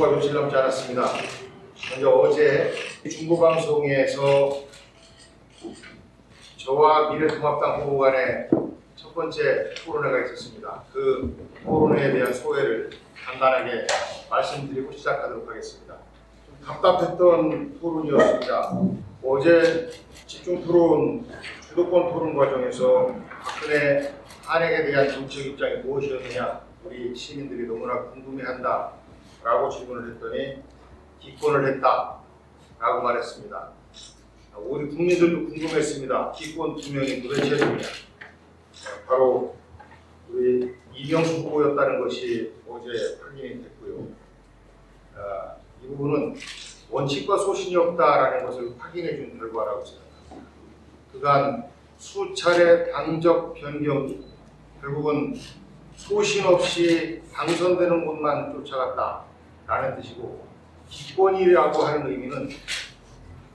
불과 며칠 남지 않았습니다. 먼저 어제 중고방송에서 저와 미래통합당 후보 간의 첫 번째 토론회가 있었습니다. 그 토론회에 대한 소회를 간단하게 말씀드리고 시작하도록 하겠습니다. 좀 답답했던 토론이었습니다. 어제 집중 토론, 주도권 토론 과정에서 박근혜 탄핵에 대한 정책 입장이 무엇이었느냐 우리 시민들이 너무나 궁금해한다 라고 질문을 했더니 기권을 했다 라고 말했습니다. 우리 국민들도 궁금했습니다. 기권 투명이 도대체 뭐냐. 바로 우리 이명수 후보였다는 것이 어제 확인이 됐고요. 이 부분은 원칙과 소신이 없다라는 것을 확인해 준 결과라고 생각합니다. 그간 수차례 당적 변경이 결국은 소신 없이 당선되는 곳만 쫓아갔다라는 뜻이고, 기권이라고 하는 의미는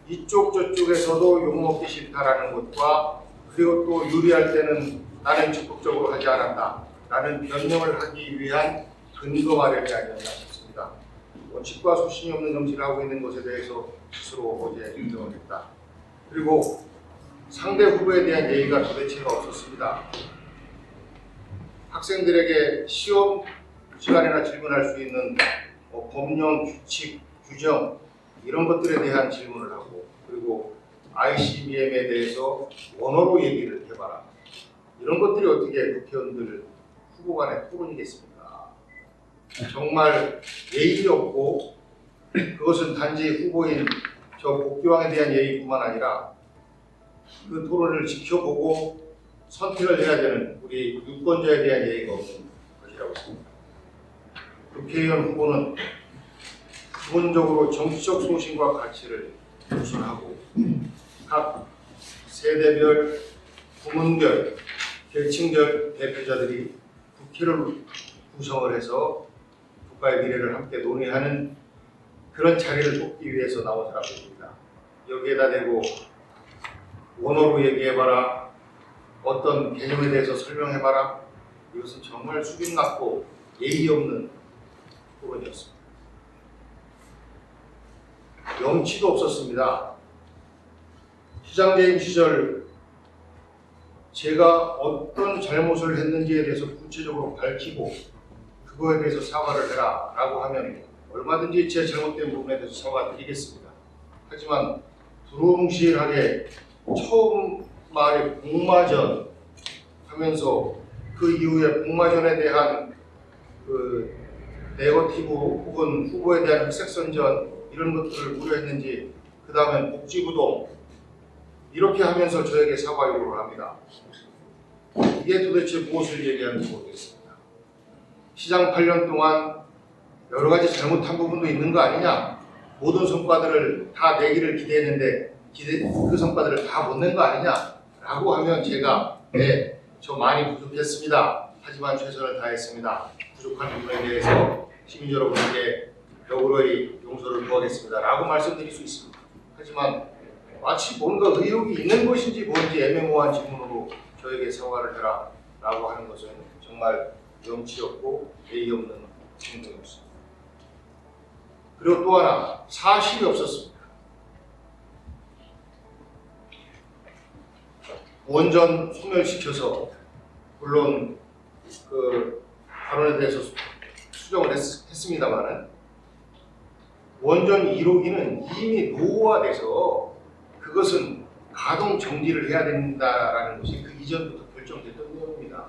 이쪽 저쪽에서도 욕먹기 싫다라는 것과, 그리고 또 유리할 때는 나는 적극적으로 하지 않았다라는 변명을 하기 위한 근거 마련이 아니었나 싶습니다. 원칙과 소신이 없는 정치를 하고 있는 것에 대해서 스스로 어제 인정을 했다. 그리고 상대 후보에 대한 예의가 도대체가 없었습니다. 학생들에게 시험 시간에나 질문할 수 있는 법령, 규칙, 규정 이런 것들에 대한 질문을 하고, 그리고 ICBM에 대해서 원어로 얘기를 해봐라. 이런 것들이 어떻게 국회의원들 후보 간의 토론이겠습니까? 정말 예의 없고, 그것은 단지 후보인 저 복귀왕에 대한 예의뿐만 아니라 그 토론을 지켜보고 선택을 해야 되는 우리 유권자에 대한 예의가 없는 것이라고 생각합니다. 국회의원 후보는 기본적으로 정치적 소신과 가치를 우선하고 각 세대별, 부문별, 계층별 대표자들이 국회를 구성을 해서 국가의 미래를 함께 논의하는 그런 자리를 돕기 위해서 나온 사람들입니다. 여기에다 대고 원어로 얘기해봐라, 어떤 개념에 대해서 설명해봐라, 이것은 정말 수준 낮고 예의 없는 토론이었습니다. 염치도 없었습니다. 시장재임 시절 제가 어떤 잘못을 했는지에 대해서 구체적으로 밝히고 그거에 대해서 사과를 해라 라고 하면 얼마든지 제 잘못된 부분에 대해서 사과드리겠습니다. 하지만 두루뭉실하게 처음 말에 복마전 하면서 그 이후에 복마전에 대한 그 네거티브 혹은 후보에 대한 흑색선전 이런 것들을 우려했는지, 그 다음엔 복지부동 이렇게 하면서 저에게 사과 요구를 합니다. 이게 도대체 무엇을 얘기하는지 모르겠습니다. 시장 8년 동안 여러 가지 잘못한 부분도 있는 거 아니냐, 모든 성과들을 다 내기를 기대했는데 그 성과들을 다 못 낸 거 아니냐 라고 하면 제가 네, 저 많이 부족했습니다. 하지만 최선을 다했습니다. 부족한 부분에 대해서 시민 여러분께 벽으로의 용서를 구하겠습니다 라고 말씀드릴 수 있습니다. 하지만 마치 뭔가 의혹이 있는 것인지 뭔지 애매모호한 질문으로 저에게 사과를 해라 라고 하는 것은 정말 염치 없고 예의 없는 행동이었습니다. 그리고 또 하나, 사실이 없었습니다. 원전 소멸시켜서, 물론 그 발언에 대해서 수정을 했습니다만은 원전 1호기는 이미 노후화돼서 그것은 가동 정지를 해야 된다라는 것이 그 이전부터 결정됐던 내용입니다.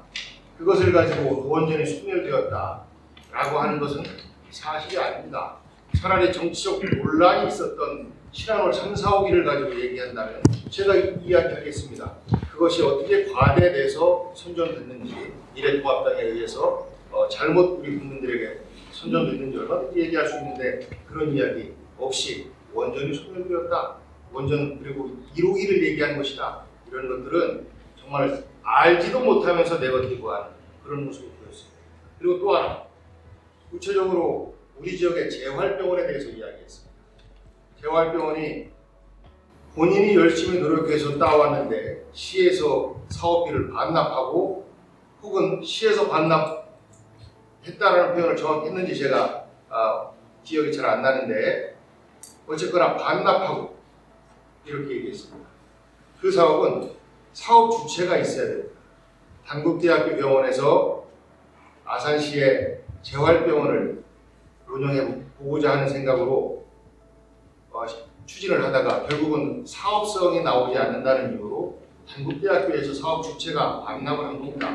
그것을 가지고 원전이 소멸되었다라고 하는 것은 사실이 아닙니다. 차라리 정치적 논란이 있었던 신한울 3, 4호기를 가지고 얘기한다면 제가 이야기하겠습니다. 그것이 어떻게 과대돼서 선전됐는지, 미래통합당에 의해서 잘못 우리 국민들에게 선전됐는지 얼마든지 얘기할 수 있는데, 그런 이야기 없이 원전이 소멸되었다, 원전 그리고 1호기를 얘기한 것이다, 이런 것들은 정말 알지도 못하면서 네거티브한 그런 모습을 보였습니다. 그리고 또 하나, 구체적으로 우리 지역의 재활병원에 대해서 이야기했습니다. 재활병원이 본인이 열심히 노력해서 따왔는데 시에서 사업비를 반납하고, 혹은 시에서 반납했다라는 표현을 정확히 했는지 제가 기억이 잘 안 나는데 어쨌거나 반납하고 이렇게 얘기했습니다. 그 사업은 사업 주체가 있어야 됩니다. 단국대학교 병원에서 아산시의 재활병원을 운영해 보고자 하는 생각으로 추진을 하다가 결국은 사업성이 나오지 않는다는 이유로 단국대학교에서 사업 주체가 반납을 한 겁니다.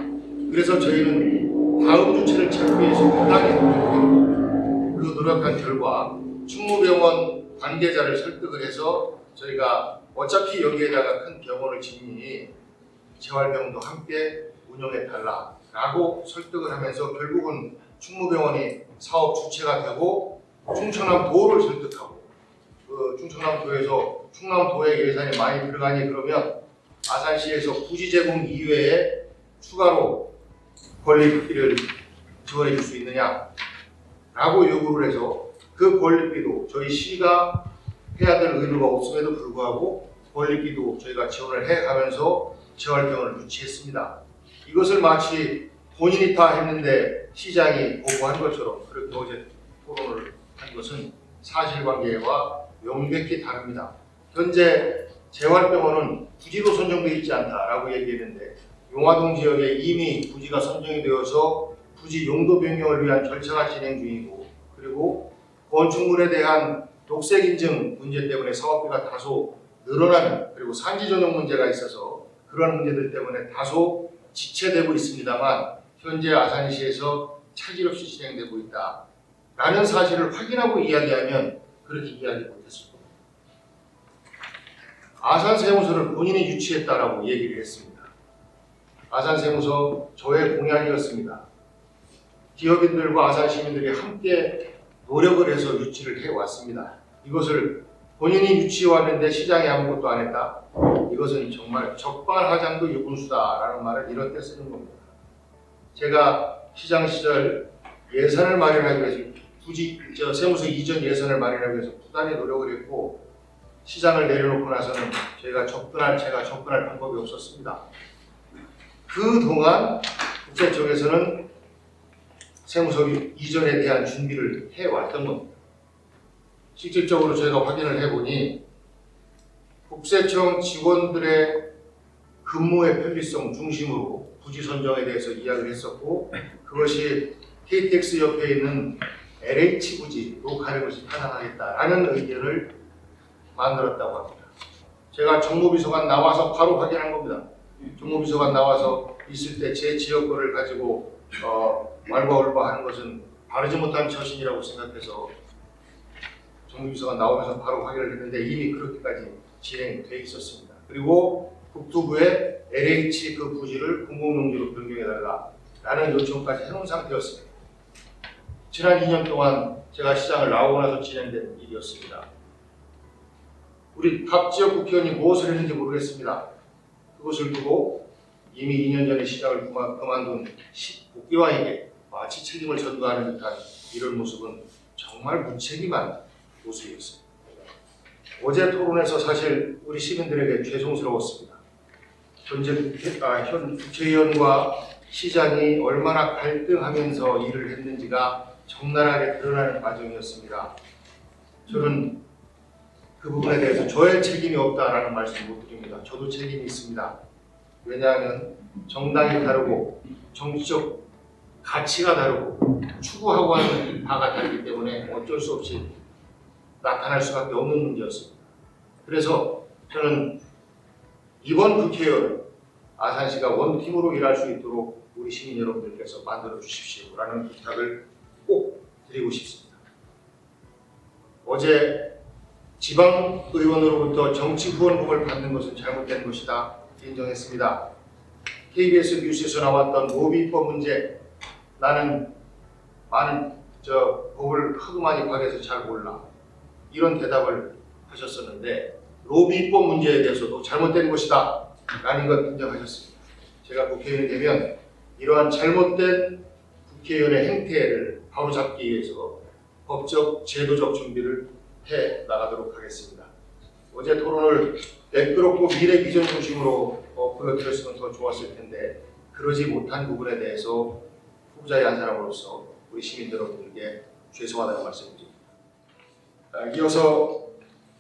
그래서 저희는 다음 주체를 찾기 위해서 부당히 노력했고 그 노력한 결과 충무병원 관계자를 설득을 해서 저희가 어차피 여기에다가 큰 병원을 짓니 재활병원도 함께 운영해달라라고 설득을 하면서 결국은 충무병원이 사업 주체가 되고 충청남도를 설득하고 그 충청남도에서 충남도에 예산이 많이 들어가니 그러면 아산시에서 부지 제공 이외에 추가로 건립비를 지원해 줄 수 있느냐라고 요구를 해서 그 건립비도 저희 시가 해야 될 의무가 없음에도 불구하고 건립비도 저희가 지원을 해가면서 재활병원을 유치했습니다. 이것을 마치 본인이 다 했는데 시장이 보고한 것처럼 그렇게 어제 토론을 한 것은 사실관계와 명백히 다릅니다. 현재 재활병원은 부지로 선정되어 있지 않다라고 얘기했는데 용화동 지역에 이미 부지가 선정이 되어서 부지 용도 변경을 위한 절차가 진행 중이고 그리고 건축물에 대한 녹색 인증 문제 때문에 사업비가 다소 늘어나는 그리고 산지 전용 문제가 있어서 그런 문제들 때문에 다소 지체되고 있습니다만 현재 아산시에서 차질 없이 진행되고 있다라는 사실을 확인하고 이야기하면 그렇게 이야기 못했을 겁니다. 아산세무서를 본인이 유치했다라고 얘기를 했습니다. 아산세무서 저의 공약이었습니다. 기업인들과 아산 시민들이 함께 노력을 해서 유치를 해왔습니다. 이것을 본인이 유치해왔는데 시장이 아무것도 안 했다. 이것은 정말 적반하장도 유분수다라는 말을 이런 때 쓰는 겁니다. 제가 시장 시절 예산을 마련하기 위해서 세무서 이전 예산을 마련하기 위해서 부단히 노력을 했고 시장을 내려놓고 나서는 제가 접근할 방법이 없었습니다. 그동안 국세청에서는 세무서 이전에 대한 준비를 해왔던 겁니다. 실질적으로 저희가 확인을 해보니 국세청 직원들의 근무의 편리성 중심으로 부지 선정에 대해서 이야기를 했었고 그것이 KTX 옆에 있는 LH 부지로 가는 것이 타당하겠다라는 의견을 만들었다고 합니다. 제가 정무비서관 나와서 바로 확인한 겁니다. 정무비서관 나와서 있을 때 제 지역구를 가지고 왈가왈부하는 것은 바르지 못한 처신이라고 생각해서 정무비서관 나오면서 바로 확인을 했는데 이미 그렇게까지 진행돼 있었습니다. 그리고 국토부에 LH 그 부지를 공공용지로 변경해달라라는 요청까지 해놓은 상태였습니다. 지난 2년 동안 제가 시장을 나오고 나서 진행된 일이었습니다. 우리 각 지역 국회의원이 무엇을 했는지 모르겠습니다. 그것을 두고 이미 2년 전에 시장을 그만둔 국회의원에게 마치 책임을 전가하는 듯한 이런 모습은 정말 무책임한 모습이었습니다. 어제 토론에서 사실 우리 시민들에게 죄송스러웠습니다. 현 국회의원과 시장이 얼마나 갈등하면서 일을 했는지가 적나라하게 드러나는 과정이었습니다. 저는 그 부분에 대해서 저의 책임이 없다라는 말씀 못 드립니다. 저도 책임이 있습니다. 왜냐하면 정당이 다르고 정치적 가치가 다르고 추구하고 하는 바가 다르기 때문에 어쩔 수 없이 나타날 수밖에 없는 문제였습니다. 그래서 저는 이번 국회의원 아산시가 원팀으로 일할 수 있도록 우리 시민 여러분들께서 만들어 주십시오라는 부탁을 꼭 드리고 싶습니다. 어제 지방의원으로부터 정치 후원금을 받는 것은 잘못된 것이다 인정했습니다. KBS 뉴스에서 나왔던 로비법 문제 나는 많은 법을 하도 많이 관해서 잘 몰라 이런 대답을 하셨었는데 로비법 문제에 대해서도 잘못된 것이다 라는 것 인정하셨습니다. 제가 국회의원이 되면 이러한 잘못된 국회의원의 행태를 바로잡기 위해서 법적 제도적 준비를 해 나가도록 하겠습니다. 어제 토론을 매끄럽고 미래 비전 중심으로 보여드렸으면 더 좋았을 텐데 그러지 못한 부분에 대해서 후보자의 한 사람으로서 우리 시민 여러분들께 죄송하다는 말씀을 드립니다. 이어서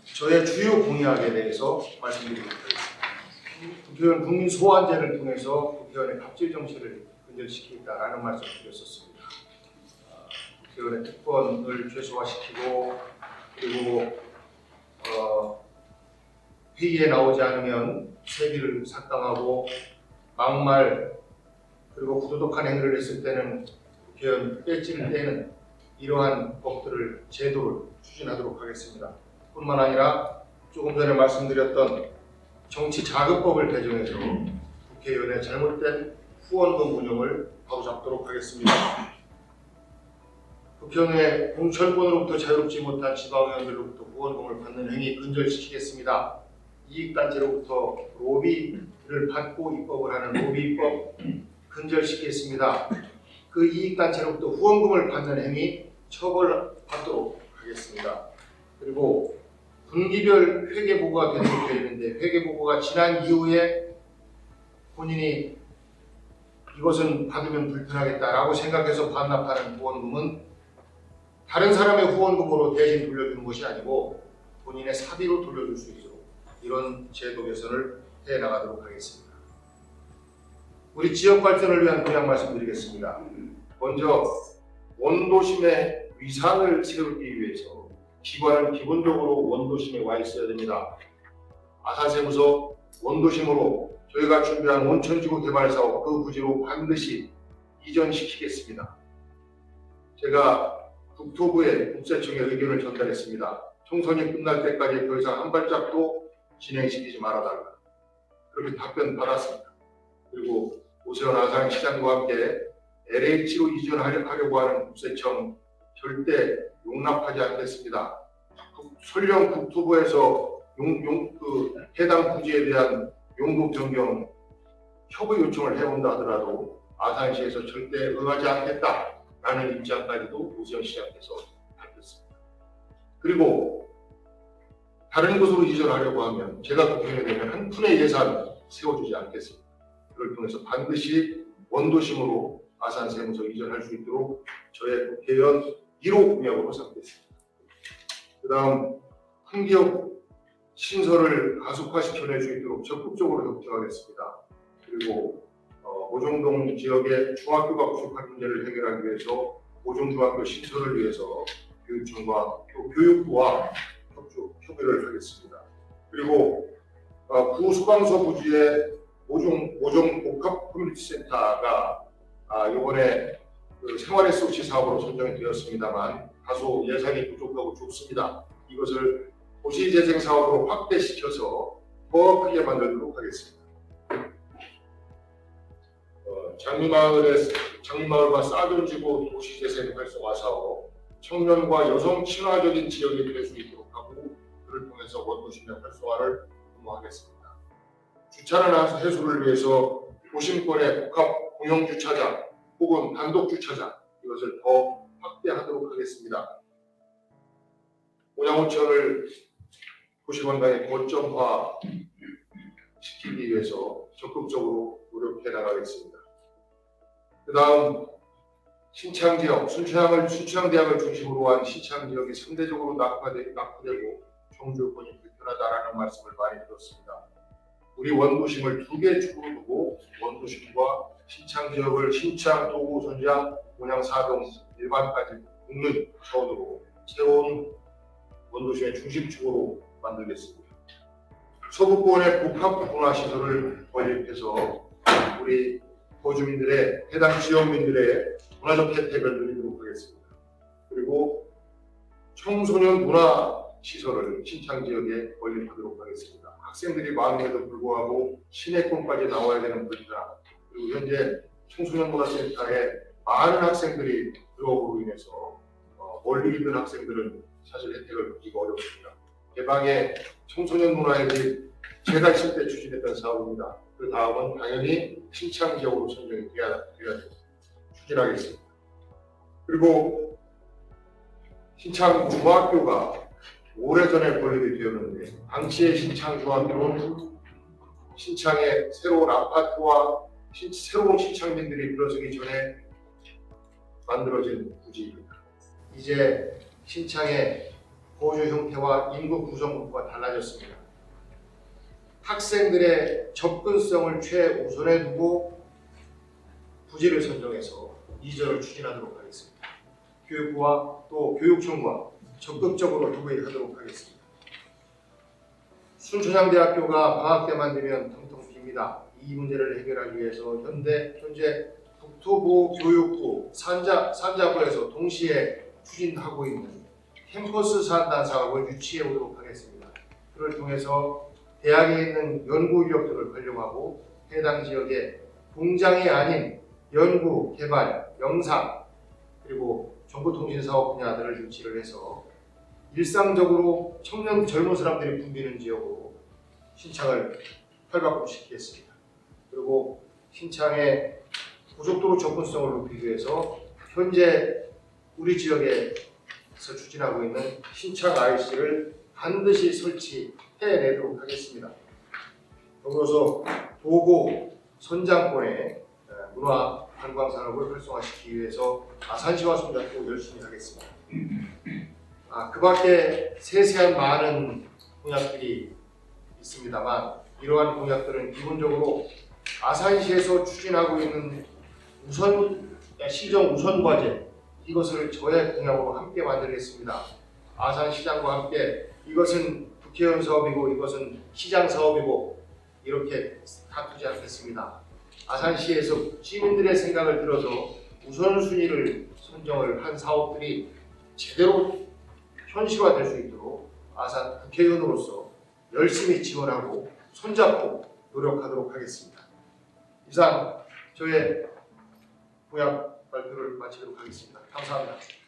저의 주요 공약에 대해서 말씀드리도록 하겠습니다. 국회의원 국민 소환제를 통해서 국회의원의 갑질 정치를 근절시키겠다라는 말씀을 드렸었습니다. 국회의원의 특권을 최소화시키고 그리고 회의에 나오지 않으면 세비를 삭감하고 막말 그리고 부도덕한 행위를 했을 때는 국회의원 배지를 떼는 이러한 법들을 제도를 추진하도록 하겠습니다. 뿐만 아니라 조금 전에 말씀드렸던 정치자금법을 개정해서 국회의원의 잘못된 후원금 운영을 바로잡도록 하겠습니다. 국회의원의 공천권으로부터 자유롭지 못한 지방의원들로부터 후원금을 받는 행위 근절시키겠습니다. 이익단체로부터 로비를 받고 입법을 하는 로비법 근절시키겠습니다. 그 이익단체로부터 후원금을 받는 행위 처벌받도록 하겠습니다. 그리고 분기별 회계보고가 되도록 되어 있는데 회계보고가 지난 이후에 본인이 이것은 받으면 불편하겠다라고 생각해서 반납하는 후원금은 다른 사람의 후원금으로 대신 돌려주는 것이 아니고 본인의 사비로 돌려줄 수 있도록 이런 제도 개선을 해나가도록 하겠습니다. 우리 지역 발전을 위한 공약 말씀드리겠습니다. 먼저 원도심의 위상을 세우기 위해서 기관은 기본적으로 원도심에 와 있어야 됩니다. 아산세무서 원도심으로 저희가 준비한 온천지구 개발 사업 그 부지로 반드시 이전시키겠습니다. 제가 국토부에 국세청에 의견을 전달했습니다. 총선이 끝날 때까지 더 이상 한 발짝도 진행시키지 말아달라. 그렇게 답변 받았습니다. 그리고 오세훈 아산시장과 함께 LH로 이전하려고 하는 국세청 절대 용납하지 않겠습니다. 설령 국토부에서 해당 부지에 대한 용도 변경 협의 요청을 해온다 하더라도 아산시에서 절대 응하지 않겠다라는 입장까지도 오세훈 시장께서 밝혔습니다. 그리고 다른 곳으로 이전하려고 하면 제가 국회의원이 되면 한 푼의 예산 세워주지 않겠습니다. 그걸 통해서 반드시 원도심으로 아산세무서 이전할 수 있도록 저의 국회의원 1호 공약으로 삼겠습니다. 그 다음 큰 기업 신설을 가속화시켜낼 수 있도록 적극적으로 협조하겠습니다. 그리고 오종동 지역의 중학교가 부족한 문제를 해결하기 위해서 오종중학교 신설을 위해서 교육청과 또 교육부와 협의를 하겠습니다. 그리고 구소방서 부지의 오종 복합 커뮤니티 센터가 이번에 생활SOC 사업으로 선정이 되었습니다만 다소 예산이 부족하고 좁습니다. 이것을 도시재생 사업으로 확대시켜서 더 크게 만들도록 하겠습니다. 장미마을과 싸존지구 도시재생 활성화 사업, 청년과 여성 친화적인 지역이 될 수 있도록 하고 그를 통해서 원도심의 활성화를 도모하겠습니다. 주차난 해소를 위해서 도심권의 복합 공영주차장 혹은 단독주차장 이것을 더 확대하도록 하겠습니다. 온양온천을 도시관광의 거점화 시키기 위해서 적극적으로 노력해 나가겠습니다. 그 다음 신창지역, 순창대학을 중심으로 한 신창지역이 3대적으로 낙후되고 정주권이 불편하다라는 말씀을 많이 들었습니다. 우리 원도심을 2개 축으로 두고 원도심과 신창지역을 신창, 도구, 선장, 온양, 사동, 일반까지 묶는 차원으로 새로운 원도심의 중심축으로 만들겠습니다. 서북권의 복합문화시설을 건립해서 우리 거주민들의 해당 지역민들의 문화적 혜택을 누리도록 하겠습니다. 그리고 청소년 문화시설을 신창지역에 건립하도록 하겠습니다. 학생들이 많음에도 불구하고 시내권까지 나와야 되는 불편함 그리고 현재 청소년 문화센터에 많은 학생들이 들어오고 인해서 멀리 있는 학생들은 사실 혜택을 받기가 어렵습니다. 개방의 청소년 문화의 집 제가 있을 때 추진했던 사업입니다. 그 다음은 당연히 신창 지역으로 선정이 돼야 추진하겠습니다. 그리고 신창 중학교가 오래전에 건립이 되었는데 당시의 신창 중학교는 신창의 새로운 아파트와 새로운 신창민들이 들어서기 전에 만들어진 부지입니다. 이제 신창에 거주 형태와 인구 구성구가 달라졌습니다. 학생들의 접근성을 최우선에 두고 부지를 선정해서 이전을 추진하도록 하겠습니다. 교육부와 또 교육청과 적극적으로 협의하도록 하겠습니다. 순천향대학교가 방학 때만 되면 텅텅 빕니다. 이 문제를 해결하기 위해서 현재 국토부, 교육부, 산자부에서 동시에 추진하고 있는 캠퍼스 산단 사업을 유치해 보도록 하겠습니다. 그를 통해서 대학에 있는 연구 인력들을 활용하고 해당 지역에 공장이 아닌 연구, 개발, 영상 그리고 정보통신사업 분야들을 유치를 해서 일상적으로 청년 젊은 사람들이 붐비는 지역으로 신창을 활발시키겠습니다. 그리고 신창의 고속도로 접근성을 높이기 위해서 현재 우리 지역에서 추진하고 있는 신창 IC를 반드시 설치해내도록 하겠습니다. 더불어서 도고 선장권의 문화 관광 산업을 활성화시키기 위해서 아산시와 손잡고 열심히 하겠습니다. 그 밖에 세세한 많은 공약들이 있습니다만 이러한 공약들은 기본적으로 아산시에서 추진하고 있는 시정 우선 과제 이것을 저의 공약으로 함께 만들겠습니다. 아산시장과 함께 이것은 국회의원 사업이고 이것은 시장 사업이고 이렇게 다투지 않겠습니다. 아산시에서 시민들의 생각을 들어서 우선순위를 선정을 한 사업들이 제대로 현실화될 수 있도록 아산 국회의원으로서 열심히 지원하고 손잡고 노력하도록 하겠습니다. 이상 저의 공약 발표를 마치도록 하겠습니다. 감사합니다.